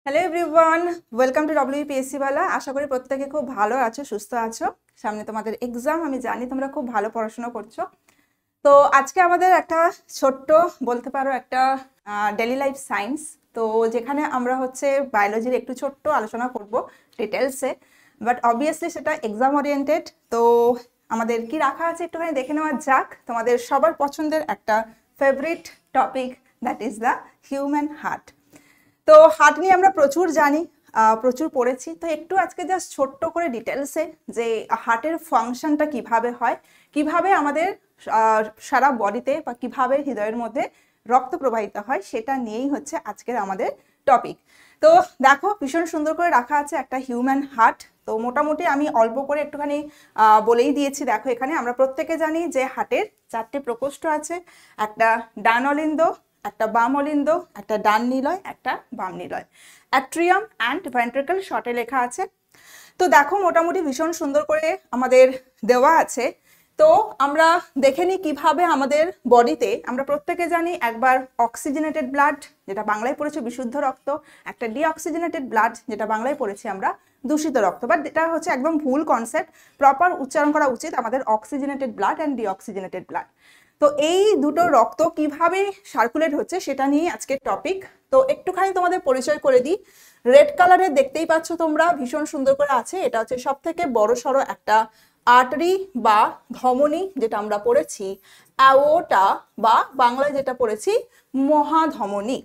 Hello everyone, welcome to WPSC বালা। আশা করি প্রত্যেকে খুব ভালো আছো, সুস্থ আছো। সামনে তোমাদের এক্সাম, আমি জানি তোমরা খুব ভালো পড়াশোনা করছো। তো আজকে আমাদের একটা ছোট্ট বলতে পারো একটা ডেইলি লাইফ সায়েন্স, তো যেখানে আমরা হচ্ছে বায়োলজির একটু ছোট্ট আলোচনা করব ডিটেলসে, বাট অবভিয়াসলি সেটা এক্সাম ওরিয়েন্টেড। তো আমাদের কি রাখা আছে একটুখানি দেখে নেওয়া যাক। তোমাদের সবার পছন্দের একটা favourite topic, that is the human heart. তো হার্ট নিয়ে আমরা প্রচুর জানি, প্রচুর পড়েছি। তো একটু আজকে জাস্ট ছোট্ট করে ডিটেলসে যে হার্টের ফাংশনটা কিভাবে হয়, কিভাবে আমাদের সারা বডিতে বা কিভাবে হৃদয়ের মধ্যে রক্ত প্রবাহিত হয়, সেটা নিয়েই হচ্ছে আজকের আমাদের টপিক। তো দেখো ভীষণ সুন্দর করে রাখা আছে একটা হিউম্যান হার্ট। তো মোটামুটি আমি অল্প করে একটুখানি বলেই দিয়েছি। দেখো এখানে আমরা প্রত্যেকে জানি যে হার্টের 4টে প্রকোষ্ঠ আছে, একটা ডান অলিন্দ, একটা বাম অলিন্দ, একটা ডান নিলয়, একটা বাম নিলয়। অ্যাট্রিয়াম অ্যান্ড ভেন্ট্রিকল শর্টে লেখা আছে। তো দেখো মোটামুটি ভীষণ সুন্দর করে আমাদের দেওয়া আছে। তো আমরা দেখে নিই কিভাবে আমাদের বডিতে, আমরা প্রত্যেকে জানি একবার অক্সিজেনেটেড ব্লাড, যেটা বাংলায় পড়েছে বিশুদ্ধ রক্ত, একটা ডিঅক্সিজেনেটেড ব্লাড, যেটা বাংলায় পড়েছি আমরা দূষিত রক্ত। বাট এটা হচ্ছে একদম ভুল কনসেপ্ট, প্রপার উচ্চারণ করা উচিত আমাদের oxygenated blood and deoxygenated blood. তো এই দুটো রক্ত কিভাবে সার্কুলেট হচ্ছে সেটা নিয়ে আজকের টপিক। তো একটুখানি তোমাদের পরিচয় করে দিই। রেড কালারের দেখতেই পাচ্ছ তোমরা, ভীষণ সুন্দর করে আছে। এটা হচ্ছে সব থেকে বড় সড়ো একটা আর্টারি বা ধমনী, যেটা আমরা পড়েছি অ্যাওর্টা, বা বাংলায় যেটা পড়েছি মহাধমনী।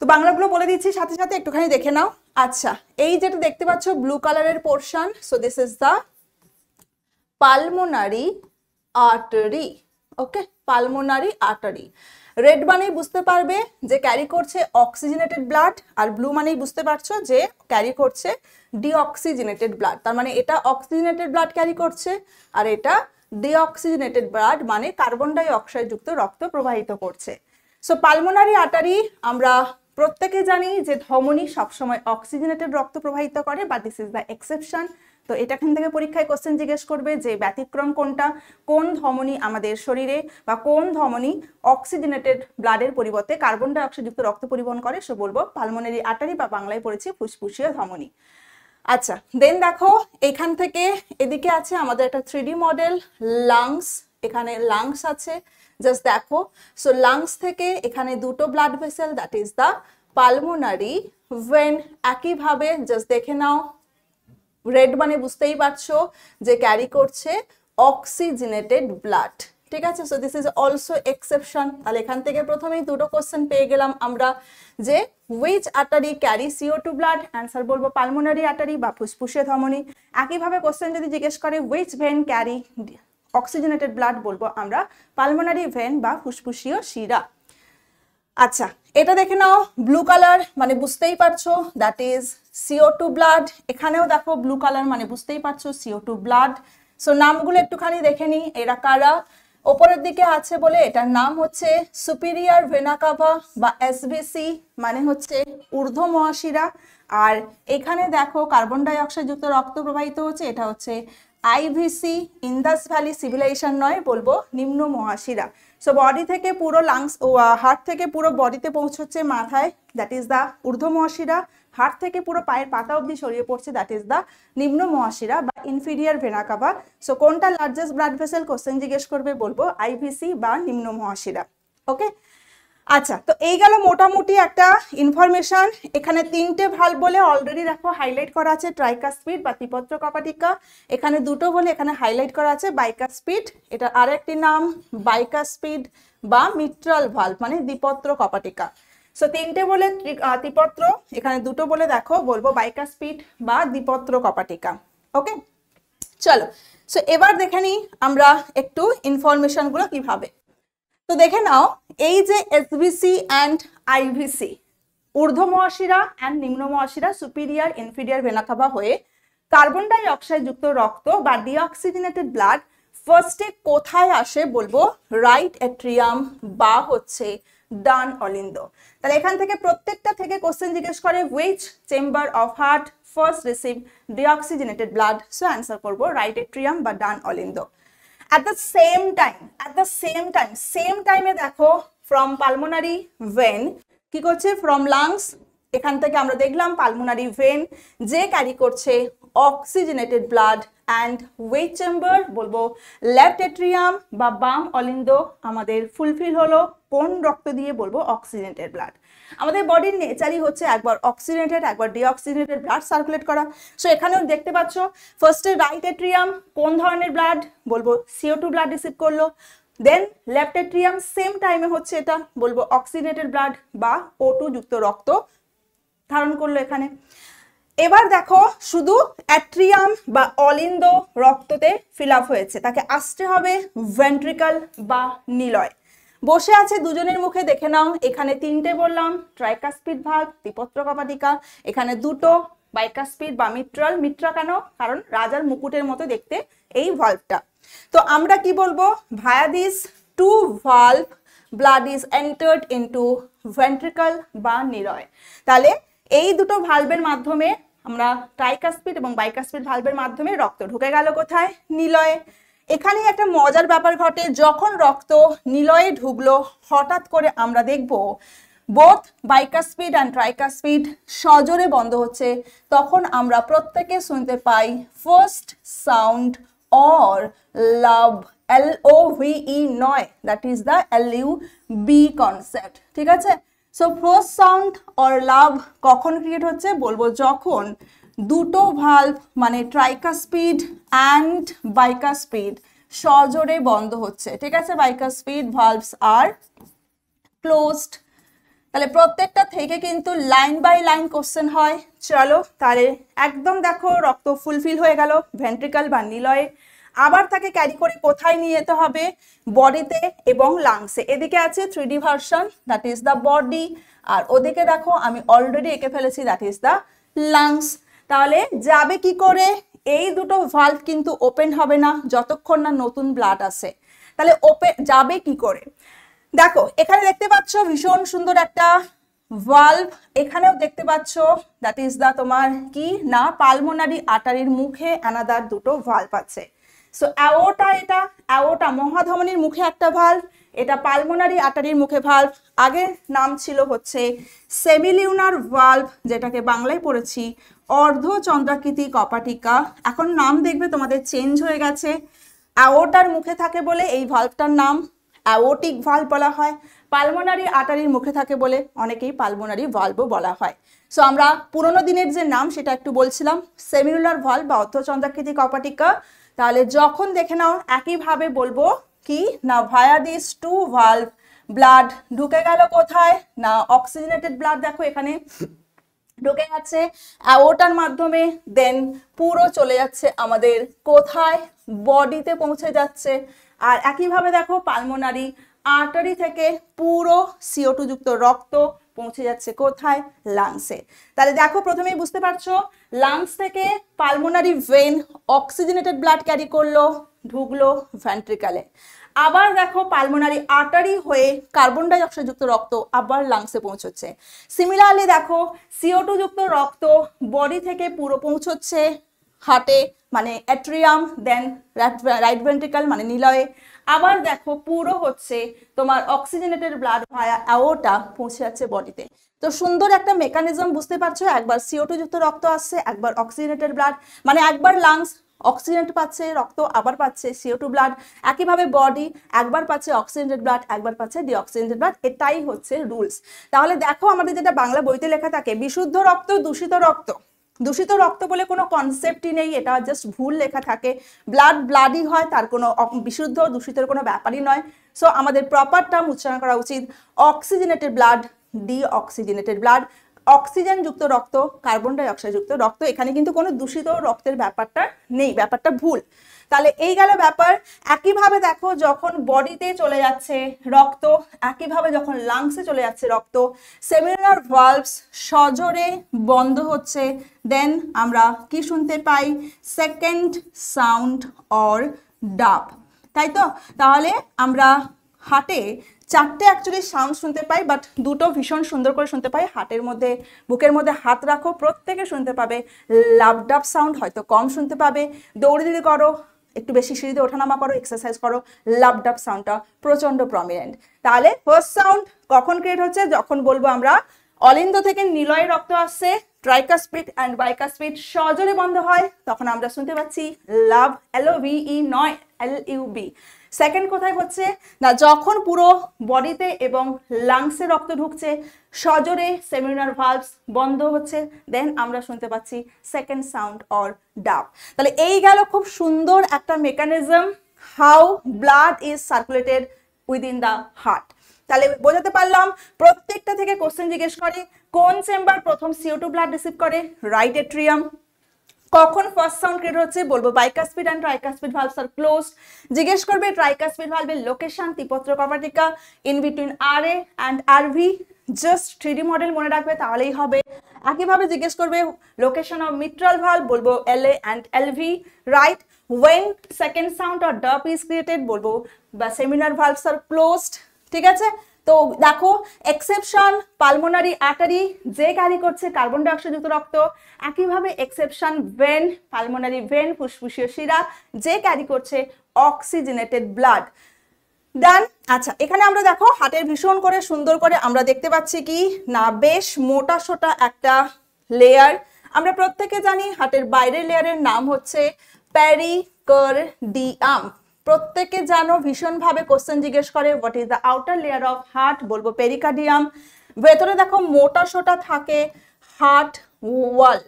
তো বাংলাগুলো বলে দিচ্ছি সাথে সাথে, একটুখানি দেখে নাও। আচ্ছা, এই যেটা দেখতে পাচ্ছ ব্লু কালারের portion, so this is the pulmonary artery. Okay, pulmonary artery. Red মানেই বুঝতে পারবে যে ক্যারি করছে অক্সিজেনেটেড ব্লাড, আর ব্লু মানেই বুঝতে পারছো যে ক্যারি করছে ডিঅক্সিজেনেটেড ব্লাড। তার মানে এটা অক্সিজেনেটেড ব্লাড ক্যারি করছে, আর এটা ডিঅক্সিজেনেটেড ব্লাড মানে কার্বন ডাই অক্সাইড যুক্ত রক্ত প্রবাহিত করছে। সো পালমোনারি আর্টারি আমরা প্রত্যেকে জানি যে ধমনী সবসময় অক্সিজেনেটেড রক্ত প্রবাহিত করে, but this is the exception. তো এটাখান থেকে পরীক্ষায় কোশ্চেন জিজ্ঞেস করবে যে ব্যতিক্রম কোনটা, কোন ধমনী আমাদের শরীরে বা কোন ধমনী অক্সিজেনেটেড ব্লাডের পরিবর্তে কার্বন ডাই অক্সাইড যুক্ত রক্ত পরিবহন করে, সে বলবো পালমোনারি আর্টারি, বা বাংলায় পড়েছি ফুসফুসীয় ধমনী। আচ্ছা, দেন দেখো এখান থেকে এদিকে আছে আমাদের একটা 3D মডেল লাংস। এখানে লাংস আছে, জাস্ট দেখো। সো লাংস থেকে এখানে দুটো blood vessel, that is the pulmonary vein. একইভাবে জাস্ট দেখে নাও, রেড মানে বুঝতেই পারছো যে ক্যারি করছে অক্সিজেনেটেড ব্লাড। ঠিক আছে, so this is also exception. তাহলে এখান থেকে প্রথমেই দুটো কোশ্চেন পেয়ে গেলাম আমরা, যে which artery carry CO2 blood, answer বলবো পালমোনারি আর্টারি বা ফুসফুসীয় ধমনী। একইভাবে কোশ্চেন যদি জিজ্ঞেস করে which vein carry oxygenated blood, বলবো আমরা পালমোনারি ভেন বা ফুসফুসীয় শিরা। আচ্ছা, এটা দেখে নাও, ব্লু কালার মানে বুঝতেই পারছো দ্যাট ইজ CO2 ব্লাড। এখানেও দেখো ব্লু কালার মানে বুঝতেই পারছো CO2 ব্লাড। সো নামগুলো একটুখানি দেখে নিই, এরা কারা। ওপরের দিকে আছে বলে এটার নাম হচ্ছে সুপিরিয়র ভেনা কাভা বা SVC, মানে হচ্ছে ঊর্ধ্ব মহাশিরা। আর এখানে দেখো কার্বন ডাই অক্সাইড যুক্ত রক্ত প্রবাহিত হচ্ছে, এটা হচ্ছে IVC, ইন্দাস ভ্যালি সিভিলাইজেশন নয়, বলবো নিম্ন মহাশিরা। সো বডি থেকে পুরো লাংস, হার্ট থেকে পুরো বডিতে পৌঁছচ্ছে মাথায়, দ্যাট ইজ দ্য ঊর্ধ্ব মহাশিরা। হার্ট থেকে পুরো পায়ের পাতা অবধি ছড়িয়ে পড়ছে, দ্যাট ইজ দ্য নিম্ন মহাশিরা বা ইনফিরিয়র ভেনা কাভা। সো কোনটা লার্জেস্ট ব্লাড ভেসেল কোশ্চেন জিজ্ঞেস করবে, বলবো IVC বা নিম্ন মহাশিরা। ওকে, আচ্ছা, তো এই গেল মোটামুটি একটা ইনফরমেশন। এখানে 3টে ভাল্ব বলে অলরেডি দেখো হাইলাইট করা আছে, ট্রাইকাসপিড বা ত্রিপত্র কপাটিকা। এখানে দুটো বলে এখানে হাইলাইট করা আছে বাইকাসপিড, এটা আরেকটি নাম বাইকাসপিড বা মিট্রাল ভাল্ব মানে দ্বিপত্র কপাটিকা। সো 3টে বলে ত্রিপত্র, এখানে দুটো বলে দেখো বলবো বাইকাসপিড বা দ্বিপত্র কপাটিকা। ওকে, চলো। সো এবার দেখে নিই আমরা একটু ইনফরমেশন গুলো কিভাবে। তো দেখে নাও, এই যে SVC অ্যান্ড IVC, ঊর্ধ্ব মহাশিরা অ্যান্ড নিম্ন মহাশিরা, সুপিরিয়র ইনফিরিয়র ভেনা কাভা হয়ে কার্বন ডাই অক্সাইড যুক্ত রক্ত বা ডিঅক্সিজেনেটেড ব্লাড ফার্স্টে কোথায় আসে, বলবো রাইট অ্যাট্রিয়াম বা হচ্ছে ডান অলিন্দ। তাহলে এখান থেকে প্রত্যেকটা থেকে কোশ্চেন জিজ্ঞেস করে which chamber of heart first receive deoxygenated blood, so answer করবো রাইট অ্যাট্রিয়াম বা ডান অলিন্দ। At the same time এ দেখো ফ্রম পালমোনারি ভেন কি করছে, ফ্রম লাংস এখান থেকে আমরা দেখলাম পালমোনারি ভেন যে ক্যারি করছে oxygenated blood and wait chamber বলবো লেফট এট্রিয়াম বা বাম অলিন্দ আমাদের ফুলফিল হলো কোন রক্ত দিয়ে বলবো অক্সিজেনেটেড ব্লাড। আমাদের বডির নেচারই হচ্ছে একবার অক্সিজেনেটেড একবার ডিঅক্সিজেনেটেড ব্লাড সার্কুলেট করা। সো এখানেও দেখতে পাচ্ছ ফার্স্টে রাইট এট্রিয়াম কোন ধরনের ব্লাড বলবো CO2 ব্লাড রিসিভ করলো, দেন লেফট এট্রিয়াম সেম টাইমে হচ্ছে এটা বলবো অক্সিজেনেটেড ব্লাড বা O2 যুক্ত রক্ত ধারণ করলো এখানে। এবার দেখো শুধু অ্যাট্রিয়াম বা অলিন্দ রক্ততে ফিল আপ হয়েছে, তাকে আসতে হবে ভেন্ট্রিকল বা নিলয়। বসে আছে দুজনের মুখে দেখে নাও, এখানে তিনটে বললাম ট্রাইকাসপিড ভালভ ত্রিপত্র কপাটিকা, এখানে দুটো বাইকাসপিড বা মিট্রাল। মিট্রা কেন? কারণ রাজার মুকুটের মতো দেখতে এই ভালভটা। তো আমরা কি বলবো via this two valve blood is entered into ventricle বা নিলয়। তাহলে এই দুটো ভালভের মাধ্যমে আমরা ট্রাইকাসপিড এবং বাইকাসপিড ভালভের মাধ্যমে রক্ত ঢুকে গেল কোথায়? নিলয়ে। এখানে একটা মজার ব্যাপার ঘটে, যখন রক্ত নিলয়ে ঢুকলো হঠাৎ করে আমরা দেখব বোথ বাইকাসপিড অ্যান্ড ট্রাইকাসপিড সজোরে বন্ধ হচ্ছে, তখন আমরা প্রত্যেকে শুনতে পাই first sound or lub, LOVE নয়, that is the LUB concept. ঠিক আছে, so first sound or lub কখন ক্রিয়েট হচ্ছে বলবো যখন দুটো ভালভ মানে ট্রাইকাসপিড অ্যান্ড বাইকাসপিড সজোরে বন্ধ হচ্ছে। ঠিক আছে, বাইকাসপিড ভালভস আর ক্লোজড। তাহলে প্রত্যেকটা থেকে কিন্তু লাইন বাই লাইন কোশ্চেন হয়। চলো তাহলে একদম দেখো রক্ত ফুলফিল হয়ে গেল ভেন্ট্রিকল বা নিলয়ে। আবার তাকে ক্যারি করে কোথায় নিয়ে যেতে হবে? বডিতে এবং লাংসে। এদিকে আছে 3D version, that is the body, আর ওদিকে দেখো আমি অলরেডি এঁকে ফেলেছি, দ্যাট ইজ দ্য লাংস। তাহলে যাবে কি করে? এই দুটো ভালভ কিন্তু ওপেন হবে না যতক্ষণ না নতুন ব্লাড আসে। তাহলে ওপেন যাবে কি করে? দেখো এখানে দেখতে পাচ্ছ ভীষণ সুন্দর একটা ভালভ, এখানেও দেখতে পাচ্ছ দ্যাট ইজ দা তোমার কি না পালমোনারি আর্টারির মুখে অ্যানাদার দুটো ভালভ আছে। সো অ্যাওর্টা, এটা অ্যাওর্টা মহাধমনীর মুখে একটা ভালভ, এটা পালমোনারি আর্টারির মুখে ভালভ। আগের নাম ছিল হচ্ছে সেমিলিউনার ভালভ, যেটাকে বাংলায় পড়েছি অর্ধচন্দ্রাকৃতি কপাটিকা। এখন নাম দেখবে তোমাদের চেঞ্জ হয়ে গেছে, অ্যাওর্টার মুখে থাকে বলে এই ভালভটার নাম অ্যাওর্টিক ভালভ বলা হয়, পালমোনারি আর্টারির মুখে থাকে বলে অনেকেই পালমোনারি ভালভও বলা হয়। সো আমরা পুরোনো দিনের যে নাম সেটা একটু বলছিলাম, সেমিলুলার ভালভ বা অর্ধচন্দ্রাকৃতি কপাটিকা। তাহলে যখন দেখে নাও একইভাবে বলবো কি না ভায়া দিস টু ভালভ ব্লাড ঢুকে গেল কোথায়? না অক্সিজেনেটেড ব্লাড দেখো এখানে ঢুকে যাচ্ছে অ্যাওর্টার মাধ্যমে, দেন পুরো চলে যাচ্ছে আমাদের কোথায়? বডিতে পৌঁছে যাচ্ছে। আর একইভাবে দেখো পালমোনারি আর্টারি থেকে পুরো CO2 যুক্ত রক্ত পৌঁছে যাচ্ছে কোথায়? লাংসে। তাহলে দেখো প্রথমেই বুঝতে পারছো লাংস থেকে pulmonary vein oxygenated blood carry করলো, ঢুকলো ভেন্ট্রিকলে। আবার দেখো পালমোনারি আর্টারি হয়ে কার্বন ডাই অক্সাইড যুক্ত রক্ত আবার লাংসে পৌঁছচ্ছে। সিমিলারলি দেখো CO2 যুক্ত রক্ত বডি থেকে পুরো পৌঁছচ্ছে হার্টে মানে অ্যাট্রিয়াম, দেন রাইট ভেন্ট্রিকল মানে নিলয়ে। আবার দেখো পুরো হচ্ছে তোমার অক্সিজেনেটেড ব্লাড ভায়া অ্যাওর্টা পৌঁছে যাচ্ছে বডিতে। তো সুন্দর একটা মেকানিজম বুঝতে পারছো, একবার CO2 যুক্ত রক্ত আসছে, একবার অক্সিজেনেটেড ব্লাড, মানে একবার লাংস অক্সিজেনেট পাচ্ছে রক্ত, আবার পাচ্ছে CO2 ব্লাড। একইভাবে বডি একবার পাচ্ছে অক্সিজেনেটেড ব্লাড, একবার পাচ্ছে ডিঅক্সিজেনেটেড ব্লাড। এটাই হচ্ছে রুলস। তাহলে দেখো আমাদের যেটা বাংলা বইতে লেখা থাকে বিশুদ্ধ রক্ত দূষিত রক্ত, দূষিত রক্ত বলে কোনো কনসেপ্টই নেই, এটা জাস্ট ভুল লেখা থাকে। ব্লাড ব্লাডই হয়, তার কোনো বিশুদ্ধ দূষিতের কোনো ব্যাপারই নয়। সো আমাদের প্রপার টার্ম উচ্চারণ করা উচিত oxygenated blood, deoxygenated blood. Oxygen যুক্ত রক্ত, কার্বন ডাই অক্সাইড যুক্ত রক্ত, এখানে কিন্তু কোনো দূষিত রক্তের ব্যাপারটা নেই, ব্যাপারটা ভুল। তাহলে এই গেল ব্যাপার। একইভাবে দেখো যখন বডিতে চলে যাচ্ছে রক্ত, একইভাবে যখন লাংসে চলে যাচ্ছে রক্ত, সেমিলুলার ভালভস সজোরে বন্ধ হচ্ছে, দেন আমরা কি শুনতে পাই? সেকেন্ড সাউন্ড অর ডাব, তাই তো? তাহলে আমরা হার্টে চারটে অ্যাকচুয়ালি সাউন্ড শুনতে পাই, বাট দুটো ভীষণ সুন্দর করে শুনতে পাই। হার্টের মধ্যে বুকের মধ্যে হাত রাখো, প্রত্যেকে শুনতে পাবে লাভ ডাব সাউন্ড, হয়তো কম শুনতে পাবে। দৌড়িদৌড়ি করো, একটু বেশি সিঁড়িতে ওঠানামা করো, এক্সারসাইজ করো, লাভ ডাব সাউন্ডটা প্রচন্ড প্রমিনেন্ট। তাহলে ফার্স্ট সাউন্ড কখন ক্রিয়েট হচ্ছে? যখন বলবো আমরা অলিন্দ থেকে নিলয়ে রক্ত আসছে, ট্রাইকাসপিড অ্যান্ড বাইকাসপিড সজোরে বন্ধ হয়, তখন আমরা শুনতে পাচ্ছি লাভ, LOVE নয় LUB। সেকেন্ড কোথায় হচ্ছে না, যখন পুরো বডিতে এবং লাংসে রক্ত ঢুকছে, সজোরে সেমিনার ভালভস বন্ধ হচ্ছে, দেন আমরা শুনতে পাচ্ছি সেকেন্ড সাউন্ড অর ডাব। তাহলে এই গেল খুব সুন্দর একটা mechanism how blood is circulated within the heart. তাহলে বোঝাতে পারলাম প্রত্যেকটা থেকে কোশ্চেন জিজ্ঞেস করে, কোন চেম্বার প্রথম CO2 ব্লাড রিসিভ করে, রাইট এট্রিয়াম। কখন ফার্স্ট সাউন্ড ক্রিয়েট হচ্ছে, বলবো bicuspid and tricuspid valves are closed. জিজ্ঞেস করবে ট্রাইকাসপিড ভালভের লোকেশন ত্রিপত্র কর্পাটিকা in between RA and RV, just 3D model মনে রাখবে তাহলেই হবে। একইভাবে জিজ্ঞেস করবে লোকেশন অফ মিট্রাল ভালভ, বলবো LA and LV, right. when second sound or dub is created, বলবো বা সেমিনার ভালভস আর ক্লোজড। ঠিক আছে, তো দেখো এক্সেপশন পালমোনারি আর্টারি যে ক্যারি করছে কার্বন ডাইঅক্সাইড যুক্ত রক্ত, একইভাবে এক্সেপশন ভেন পালমোনারি ভেন ফুসফুসীয় শিরা যে ক্যারি করছে অক্সিজেনেটেড ব্লাড। ডান। আচ্ছা, এখানে আমরা দেখো হার্টের ভীষণ করে সুন্দর করে আমরা দেখতে পাচ্ছি কি না, বেশ মোটা সোটা একটা লেয়ার। আমরা প্রত্যেকে জানি হার্টের বাইরের লেয়ারের নাম হচ্ছে পেরিকার্ডিয়াম। প্রত্যেকে জানো ভীষণভাবে কোশ্চেন জিজ্ঞেস করে what is the outer layer of heart, বলবো পেরিকার্ডিয়াম। ভেতরে দেখো মোটা সোটা থাকে হার্ট ওয়াল,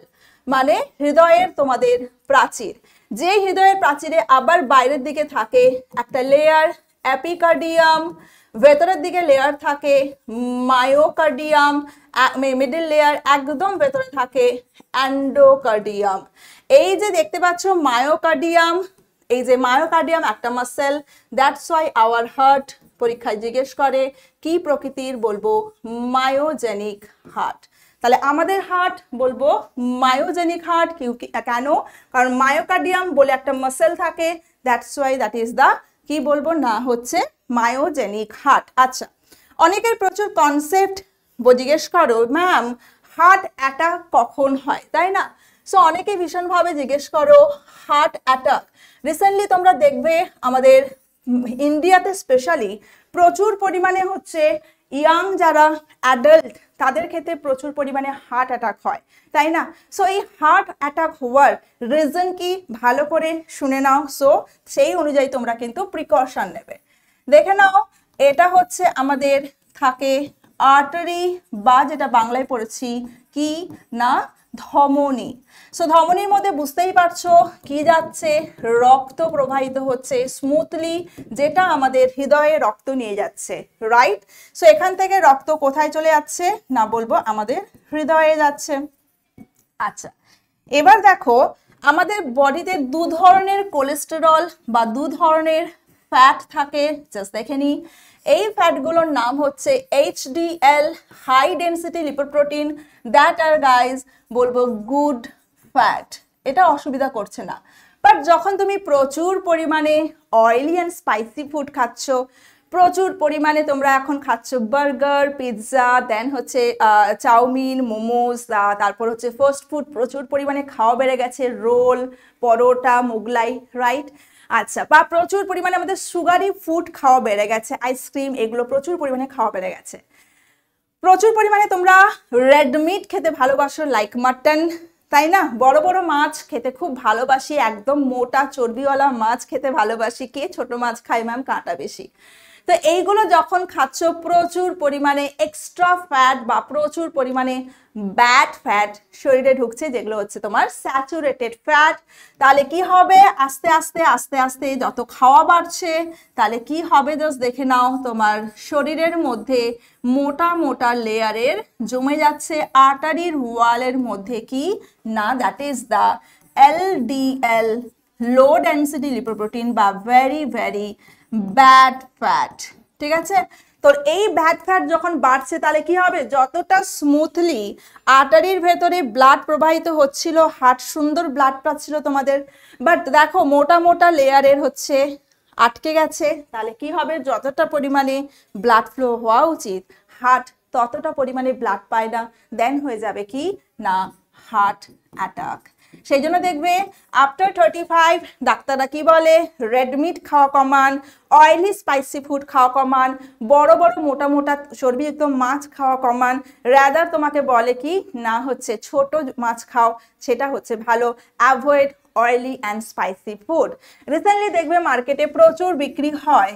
মানে হৃদয়ের তোমাদের প্রাচীর। যে হৃদয়ের প্রাচীরে আবার বাইরের দিকে থাকে একটা লেয়ার অ্যাপিকার্ডিয়াম, ভেতরের দিকে লেয়ার থাকে মায়োকার্ডিয়াম, মিডল লেয়ার একদম ভেতরে থাকে অ্যান্ডোকার্ডিয়াম। এই যে দেখতে পাচ্ছ মায়োকার্ডিয়াম, এই যে মায়োকার্ডিয়াম একটা muscle, that's why hour heart পরীক্ষায় জিজ্ঞেস করে কি প্রকৃতির, বলবো মায়োজেনিক হার্ট। তাহলে আমাদের হার্ট বলবো মায়োজেনিক হার্ট। কেন? কারণ মায়োকার্ডিয়াম বলে একটা মাসেল থাকে, that's why that is the কি বলবো না হচ্ছে মায়োজেনিক হার্ট। আচ্ছা, অনেকের প্রচুর কনসেপ্ট জিজ্ঞেস করো ম্যাম হার্ট অ্যাটাক কখন হয়, তাই না? সো অনেকে ভীষণভাবে জিজ্ঞেস করো হার্ট অ্যাটাক। রিসেন্টলি তোমরা দেখবে আমাদের ইন্ডিয়াতে স্পেশালি প্রচুর পরিমাণে হচ্ছে ইয়াং যারা অ্যাডাল্ট তাদের ক্ষেত্রে প্রচুর পরিমাণে হার্ট অ্যাটাক হয়, তাই না? সো এই হার্ট অ্যাটাক হওয়ার রিজন কি ভালো করে শুনে নাও। সো সেই অনুযায়ী তোমরা কিন্তু প্রিকশন নেবে। দেখে নাও, এটা হচ্ছে আমাদের থাকে আর্টারি বা যেটা বাংলায় পড়েছি কি না ধমনী। সো ধমনীর মধ্যে বুঝতেই পারছো কি যাচ্ছে, রক্ত প্রবাহিত হচ্ছে স্মুথলি, যেটা আমাদের হৃদয়ে রক্ত নিয়ে যাচ্ছে, রাইট? সো এখান থেকে রক্ত কোথায় চলে যাচ্ছে না, বলবো আমাদের হৃদয়ে যাচ্ছে। আচ্ছা, এবার দেখো আমাদের বডিতে দু ধরনের কোলেস্টেরল বা দু ধরনের ফ্যাট থাকে, জাস্ট দেখে নি। এই ফ্যাটগুলোর নাম হচ্ছে HDL high density lipoprotein, that আর গাইজ বলবো গুড ফ্যাট, এটা অসুবিধা করছে না। বাট যখন তুমি প্রচুর পরিমাণে অয়েলি অ্যান্ড স্পাইসি ফুড খাচ্ছ, প্রচুর পরিমাণে তোমরা এখন খাচ্ছ বার্গার, পিৎজা, দেন হচ্ছে চাউমিন, মোমোস, তারপর হচ্ছে ফাস্ট ফুড প্রচুর পরিমাণে খাওয়া বেড়ে গেছে, রোল, পরোটা, মোগলাই, রাইট? আচ্ছা, বা প্রচুর পরিমাণে আমাদের সুগারি ফুড খাওয়া বেড়ে গেছে, আইসক্রিম, এগুলো প্রচুর পরিমাণে খাওয়া বেড়ে গেছে। প্রচুর পরিমাণে তোমরা রেড মিট খেতে ভালোবাসো, লাইক মাটন, তাই না? বড় বড় মাছ খেতে খুব ভালোবাসি, একদম মোটা চর্বিওয়ালা মাছ খেতে ভালোবাসি। কে ছোট মাছ খায় ম্যাম? কাঁটা বেশি। তো এইগুলো যখন খাচ্ছ প্রচুর পরিমাণে এক্সট্রা ফ্যাট বা প্রচুর পরিমাণে ব্যাড ফ্যাট শরীরে ঢুকছে, যেগুলো হচ্ছে তোমার স্যাচুরেটেড ফ্যাট। তাহলে কি হবে, আস্তে আস্তে আস্তে আস্তে যত খাওয়া বাড়ছে তাহলে কি হবে, জাস্ট দেখে নাও, তোমার শরীরের মধ্যে মোটা মোটা লেয়ারের জমে যাচ্ছে আর্টারির ওয়ালের মধ্যে কি না, that is the LDL low density lipoprotein বা ভেরি ভেরি ব্যাড ফ্যাট। ঠিক আছে, তো এই ব্যাড ফ্যাট যখন বাড়ছে তাহলে কি হবে, যতটা স্মুথলি আর্টারির ভেতরে ব্লাড প্রবাহিত হচ্ছিল, হার্ট সুন্দর ব্লাড পাচ্ছিল তোমাদের, বাট দেখো মোটা মোটা লেয়ারের হচ্ছে আটকে গেছে, তাহলে কি হবে, যতটা পরিমাণে ব্লাড ফ্লো হওয়া উচিত হার্ট ততটা পরিমাণে ব্লাড পায় না, দেন হয়ে যাবে কি না হার্ট অ্যাটাক। সেই জন্য দেখবে আফটার 35 ডাক্তাররা কি বলে, রেড মিট খাওয়া কমান, অয়েলি স্পাইসি ফুড খাওয়া কমান, বড় বড় মোটা মোটা চর্বিযুক্ত মাছ খাওয়া কমান, রাদার তোমাকে বলে কি না হচ্ছে ছোট মাছ খাও, সেটা হচ্ছে ভালো, avoid oily and spicy food. Recently দেখবে মার্কেটে প্রচুর বিক্রি হয়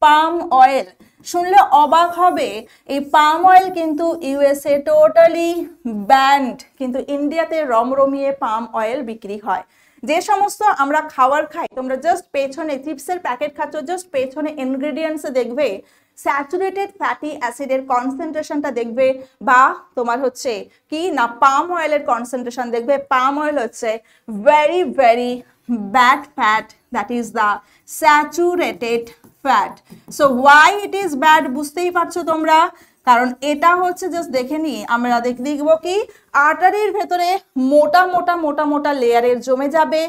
পাম অয়েল। শুনলে অবাক হবে, এই পাম অয়েল কিন্তু ইউএসএ টোটালি ব্যান্ড, কিন্তু ইন্ডিয়াতে রমরমিয়ে পাম অয়েল বিক্রি হয়। যে সমস্ত আমরা খাবার খাই, তোমরা জাস্ট পেছনে চিপসের প্যাকেট খাচ্ছ, জাস্ট পেছনে ইনগ্রেডিয়েন্টসে দেখবে স্যাচুরেটেড ফ্যাটি অ্যাসিডের কনসেন্ট্রেশনটা দেখবে, বা তোমার হচ্ছে কি না পাম অয়েলের কনসেন্ট্রেশন দেখবে। পাম অয়েল হচ্ছে very very bad fat, that is the saturated fat. So why it is bad বুঝতেই পারছো তোমরা, কারণ এটা হচ্ছে জাস্ট দেখে নিই আমরা দেখব কি আর্টারির ভেতরে মোটা মোটা মোটা মোটা লেয়ারের জমে যাবে,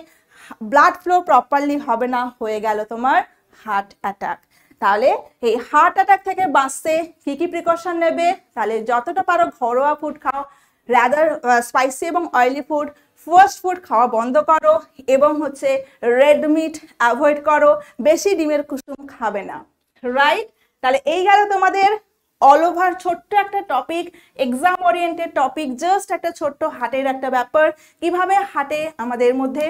ব্লাড ফ্লো প্রপারলি হবে না, হয়ে গেল তোমার হার্ট অ্যাটাক। তাহলে এই হার্ট অ্যাটাক থেকে বাঁচতে কি কি প্রিকশন নেবে, তাহলে যতটা পারো ঘরোয়া ফুড খাও, রাদার স্পাইসি এবং অয়েলি ফুড, ফাস্ট ফুড খাওয়া বন্ধ করো, এবং হচ্ছে রেড মিট অ্যাভয়েড করো, বেশি ডিমের কুসুম খাবে না, রাইট? তাহলে এই গেল তোমাদের অল ওভার ছোট্ট একটা topic, exam oriented topic, just একটা ছোট্ট হার্টের একটা ব্যাপার, কিভাবে হার্টে আমাদের মধ্যে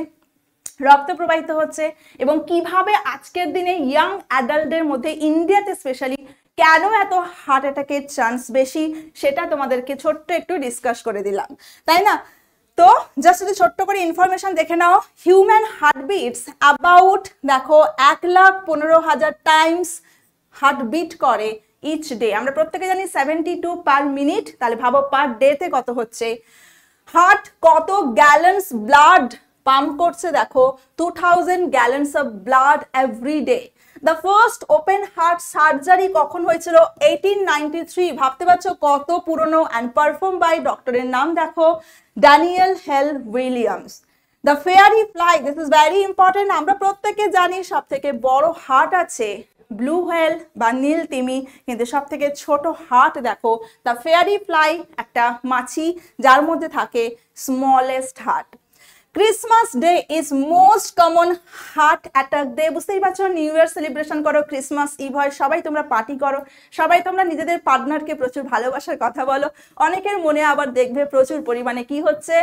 রক্ত প্রবাহিত হচ্ছে এবং কিভাবে আজকের দিনে ইয়াং অ্যাডাল্টদের মধ্যে ইন্ডিয়াতে স্পেশালি কেন এত হার্ট অ্যাটাকের চান্স বেশি, সেটা তোমাদেরকে ছোট্ট একটু ডিসকাস করে দিলাম, তাই না? তো জাস্ট যদি ছোট্ট করে ইনফরমেশন দেখে নাও, হিউম্যান হার্টবিটস অ্যাবাউট দেখো 1,15,000 টাইমস হার্টবিট করে ইচ ডে। আমরা প্রত্যেকে জানি 72 পার মিনিট, তাহলে ভাবো পার ডেতে কত হচ্ছে। হার্ট কত গ্যালন্স ব্লাড পাম্প করছে দেখো, 2000 গ্যালন্স of blood every day. The first open heart surgery কখন হয়েছিল? 1893। ভাবতে পারছো কত পুরনো, অ্যান্ড পারফর্ম বাই ডক্টরের নাম দেখো, Daniel Hale Williams. The fairy fly, this is very important. আমরা প্রত্যেকে জানি সব থেকে বড় হার্ট আছে ব্লু হোয়েল বা নীল তিমি, কিন্তু সব থেকে ছোট হার্ট দেখো দ্য ফেয়ারি ফ্লাই, একটা মাছি যার মধ্যে থাকে smallest heart. Christmas day is most common heart attack day. বুঝতেই পারছো, নিউ ইয়ার সেলিব্রেশন করো, ক্রিসমাস ইভ হয়, সবাই তোমরা পার্টি করো, সবাই তোমরা নিজেদের পার্টনারকে প্রচুর ভালোবাসার কথা বলো। অনেকের মনে আবার দেখবে প্রচুর পরিমাণে কি হচ্ছে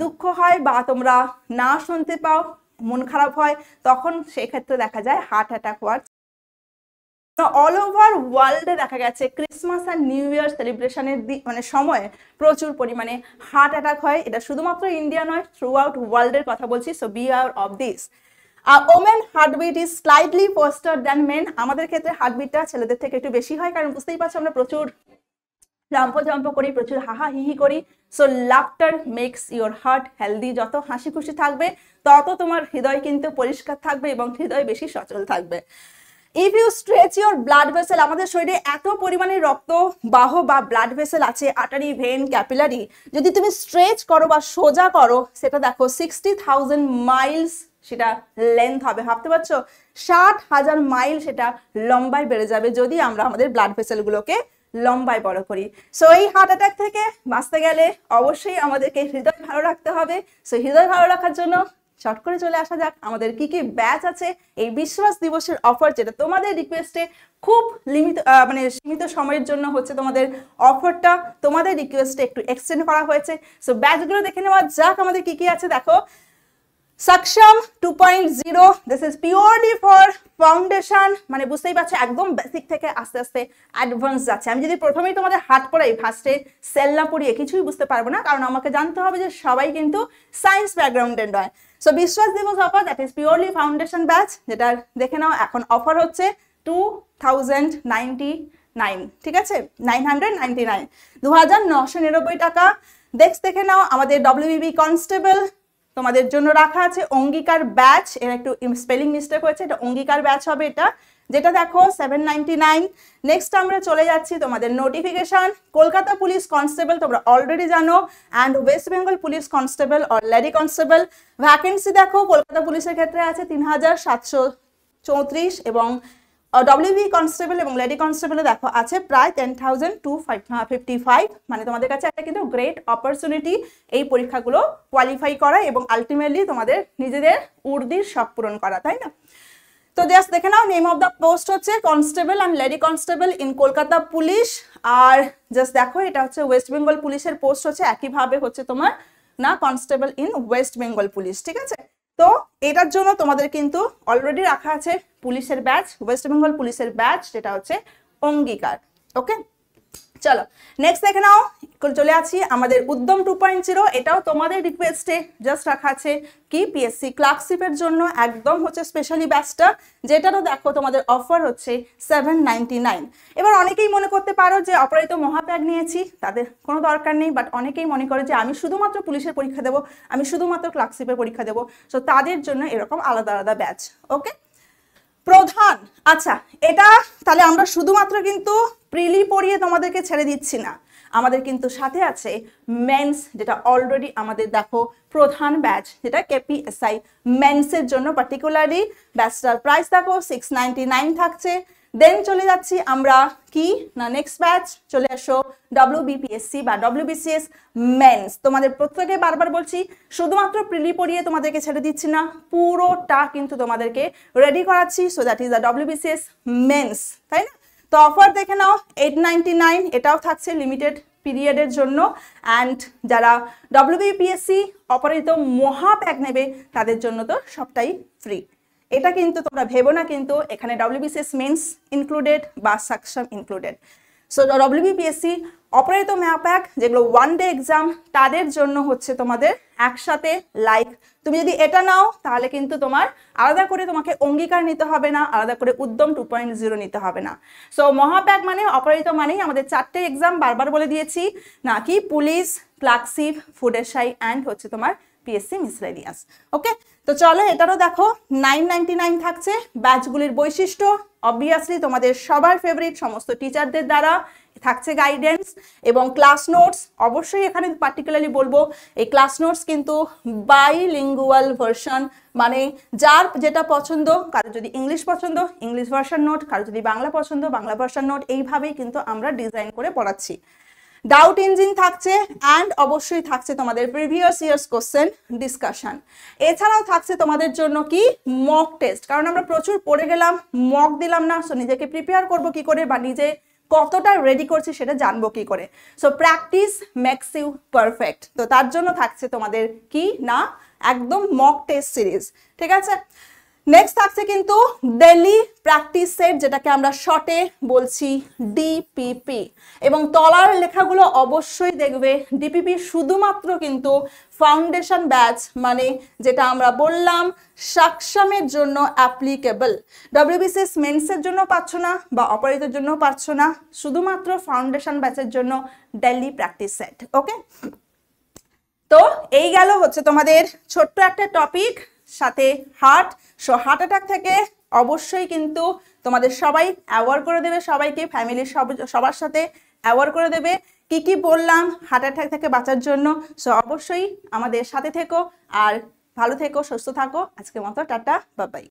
দুঃখ হয়, বা তোমরা না শুনতে পাও, মন খারাপ হয়, তখন সেক্ষেত্রে দেখা যায় হার্ট অ্যাটাক হওয়ার। অল ওভার ওয়ার্ল্ডে দেখা গেছে ক্রিসমাস আর নিউ ইয়ার সেলিব্রেশনের মানে সময় প্রচুর পরিমাণে হার্ট অ্যাটাক হয়। এটা শুধুমাত্র ইন্ডিয়া নয়, থ্রু আউট ওয়ার্ল্ডের কথা বলছি। So be aware of this. Women heartbeat is slightly faster than men. আমাদের ক্ষেত্রে হার্টবিটটা ছেলেদের থেকে একটু বেশি হয়, কারণ বুঝতেই পারছো আমরা প্রচুর লম্প করি, প্রচুর হাহা হিহি করি। So laughter makes your heart healthy. যত হাসি খুশি থাকবে তত তোমার হৃদয় কিন্তু পরিষ্কার থাকবে এবং হৃদয় বেশি সচল থাকবে। If you stretch your blood vessel, আমাদের শরীরে এত পরিমাণে রক্ত বাহ বা ব্লাড ভেসেল আছে, আর্টারি, ভেন, ক্যাপিলারি, যদি তুমি স্ট্রেচ করো বা সোজা করো, সেটা দেখো 60,000 মাইলস সেটা লেন্থ হবে। ভাবতে পারছো 60,000 মাইল সেটা লম্বায় বেড়ে যাবে যদি আমরা আমাদের ব্লাড ভেসেলগুলোকে লম্বায় বড় করি। সো এই হার্ট অ্যাটাক থেকে বাঁচতে গেলে অবশ্যই আমাদেরকে হৃদয় ভালো রাখতে হবে। সো হৃদয় ভালো রাখার জন্য শর্ট করে চলে আসা যাক আমাদের কি কি ব্যাচ আছে এই বিশ্বাস দিবসের অফার, যেটা তোমাদের রিকোয়েস্টে খুব সীমিত সময়ের জন্য হচ্ছে তোমাদের অফারটা, তোমাদের রিকোয়েস্টে একটু এক্সটেন্ড করা হয়েছে। সো ব্যাচগুলো দেখে নেওয়া যাক আমাদের কি কি আছে। দেখো সাকশম 2.0, this is purely for foundation, মানে বুঝতেই পারছো একদম বেসিক থেকে আস্তে আস্তে অ্যাডভান্স যাচ্ছে। আমি যদি প্রথমেই তোমাদের হাত পড়াই, ফার্স্টে সেল না পড়িয়ে কিছুই বুঝতে পারবো না, কারণ আমাকে জানতে হবে যে সবাই কিন্তু সায়েন্স ব্যাকগ্রাউন্ডের নয়। সো বিশ্বাস দিবস offer, that is purely foundation batch, যেটা দেখে নাও এখন অফার হচ্ছে 2099, ঠিক আছে, 999, 2999 টাকা। নেক্সট দেখে নাও আমাদের WBB কনস্টেবল তোমাদের জন্য রাখা আছে অঙ্গীকার ব্যাচ, এর একটু স্পেলিং মিস্টেক হয়েছে, এটা অঙ্গীকার ব্যাচ হবে এটা, যেটা দেখো 799। নেক্সট আমরা চলে যাচ্ছি তোমাদের নোটিফিকেশন, কলকাতা পুলিশ কনস্টেবল তোমরা অলরেডি জানো, and West Bengal police constable or lady constable. Vacancy দেখো কলকাতা পুলিশের ক্ষেত্রে আছে 3734 এবং ডব্লিউবি কনস্টেবল এবং লেডি কনস্টেবলে দেখো আছে প্রায় 10,255, মানে তোমাদের কাছে একটা কিন্তু গ্রেট অপরচুনিটি এই পরীক্ষাগুলো কোয়ালিফাই করা এবং আলটিমেটলি তোমাদের নিজেদের উর্দির শখ পূরণ করা, তাই না? তো জাস্ট দেখে নাও, নেম অফ দ্য পোস্ট হচ্ছে constable and lady constable in Kolkata police. আর জাস্ট দেখো এটা হচ্ছে ওয়েস্ট বেঙ্গল পুলিশের পোস্ট হচ্ছে, একইভাবে হচ্ছে তোমার না constable in West Bengal police, ঠিক আছে? তো এটার জন্য তোমাদের কিন্তু অলরেডি রাখা আছে পুলিশের ব্যাচ, ওয়েস্ট বেঙ্গল পুলিশের ব্যাচ, যেটা হচ্ছে অঙ্গীকার। ওকে, চলো নেক্সট দেখে নাও, চলে আসি আমাদের উদ্যম 2.0। এটাও তোমাদের রিকোয়েস্টে জাস্ট রাখা আছে কি পিএসসি ক্লার্কশিপের জন্য একদম হচ্ছে স্পেশালি ব্যাচটা, যেটারও দেখো তোমাদের অফার হচ্ছে 799। এবার অনেকেই মনে করতে পারো যে অপরাজিত মহাত্যাগ নিয়েছি, তাদের কোনো দরকার নেই, বাট অনেকেই মনে করে যে আমি শুধুমাত্র পুলিশের পরীক্ষা দেবো, আমি শুধুমাত্র ক্লার্কশিপের পরীক্ষা দেবো, সো তাদের জন্য এরকম আলাদা আলাদা ব্যাচ। ওকে, প্রধান, আচ্ছা এটা তাহলে আমরা শুধুমাত্র কিন্তু প্রিলি পড়িয়ে তোমাদেরকে ছেড়ে দিচ্ছি না, আমাদের কিন্তু সাথে আছে মেন্স, যেটা অলরেডি আমাদের দেখো প্রধান ব্যাচ, যেটা কেপিএসআই মেন্সের জন্য পার্টিকুলারলি ব্যাচটার প্রাইস দেখো 699 থাকছে। দেন চলে যাচ্ছি আমরা কি না নেক্সট ব্যাচ, চলে আসো ডব্লিউবিপিএসসি বা ডব্লিউবিসিএস মেন্স। তোমাদের প্রত্যেকে বারবার বলছি শুধুমাত্র প্রিলি পড়িয়ে তোমাদেরকে ছেড়ে দিচ্ছি না, পুরোটা কিন্তু তোমাদেরকে রেডি করাচ্ছি, so that is the WBCS mains, তাই না? তো অফার দেখে নাও 899, এটাও থাকছে লিমিটেড পিরিয়ডের জন্য। অ্যান্ড যারা ডব্লিউবিপিএসসি অপরাজিত মহাপ্যাক নেবে তাদের জন্য তো সবটাই ফ্রি। এটা কিন্তু তোমরা ভেবো না কিন্তু এখানে ডব্লিউবিসিএস মেন্স ইনক্লুডেড বা সাকশন ইনক্লুডেড। সো ডব্লিউবিপিএসসি অপরাজিত মহাপ্যাক যেগুলো 1 ডে এক্সাম, তাদের জন্য হচ্ছে তোমাদের একসাথে লাইক, তুমি যদি এটা নাও তাহলে কিন্তু তোমার আলাদা করে তোমাকে অঙ্গীকার নিতে হবে না, আলাদা করে উদ্যম 2.0 নিতে হবে না। সো মহাপ্যাক মানে অপরাজিত মানেই আমাদের 4টে এক্সাম, বারবার বলে দিয়েছি নাকি police, clerkship, food SI and হচ্ছে তোমার পিএসসি মিসলেনিয়াস। ওকে, তো চলো এটারও দেখো 999 থাকছে। ব্যাচগুলির বৈশিষ্ট্য অবভিয়াসলি তোমাদের সবার ফেভারিট সমস্ত টিচারদের দ্বারা থাকছে গাইডেন্স এবং ক্লাস নোটস। অবশ্যই এখানে পার্টিকুলারলি বলবো এই ক্লাস নোটস কিন্তু বাইলিঙ্গুয়াল ভার্সন, মানে যার যেটা পছন্দ, কারো যদি ইংলিশ পছন্দ ইংলিশ ভার্সন নোট, কারো যদি বাংলা পছন্দ বাংলা ভার্সন নোট, এইভাবেই কিন্তু আমরা ডিজাইন করে পড়াচ্ছি। ডাউট ইঞ্জিন থাকছে অ্যান্ড অবশ্যই থাকছে তোমাদের প্রিভিয়াস ইয়ার্স কোশ্চেন ডিসকাশন। এছাড়াও থাকছে তোমাদের জন্য কি মক টেস্ট, কারণ আমরা প্রচুর পড়ে গেলাম, মক দিলাম না, সো নিজেকে প্রিপেয়ার করবো কি করে বা নিজে কতটা রেডি করছি সেটা জানবো কি করে। So practice makes you perfect, তো তার জন্য থাকছে তোমাদের কি না একদম মক টেস্ট সিরিজ, ঠিক আছে? নেক্সট থাকছে কিন্তু ডেইলি প্র্যাকটিস সেট, যেটাকে আমরা শর্টে বলছি ডিপিপি, এবং তলার লেখাগুলো অবশ্যই দেখবে ডিপিপি শুধুমাত্র কিন্তু ফাউন্ডেশন ব্যাচ, মানে যেটা আমরা বললাম সাকশামের জন্য অ্যাপ্লিকেবল, ডব্লিউবিসিএস মেন্সের জন্য পাচ্ছ না বা অপরাজিতের জন্য পাচ্ছ না, শুধুমাত্র ফাউন্ডেশন ব্যাচের জন্য ডেইলি প্র্যাকটিস সেট। ওকে, তো এই গেল হচ্ছে তোমাদের ছোট্ট একটা টপিক, সাথে হার্ট। সো হার্ট অ্যাটাক থেকে অবশ্যই কিন্তু তোমাদের সবাই অ্যাওয়ার করে দেবে, সবাইকে ফ্যামিলির সবার সাথে অ্যাওয়ার করে দেবে কি কি বললাম হার্ট অ্যাটাক থেকে বাঁচার জন্য। সো অবশ্যই আমাদের সাথে থেকো আর ভালো থেকো, সুস্থ থাকো। আজকের মতো টাটা, বাই বাই।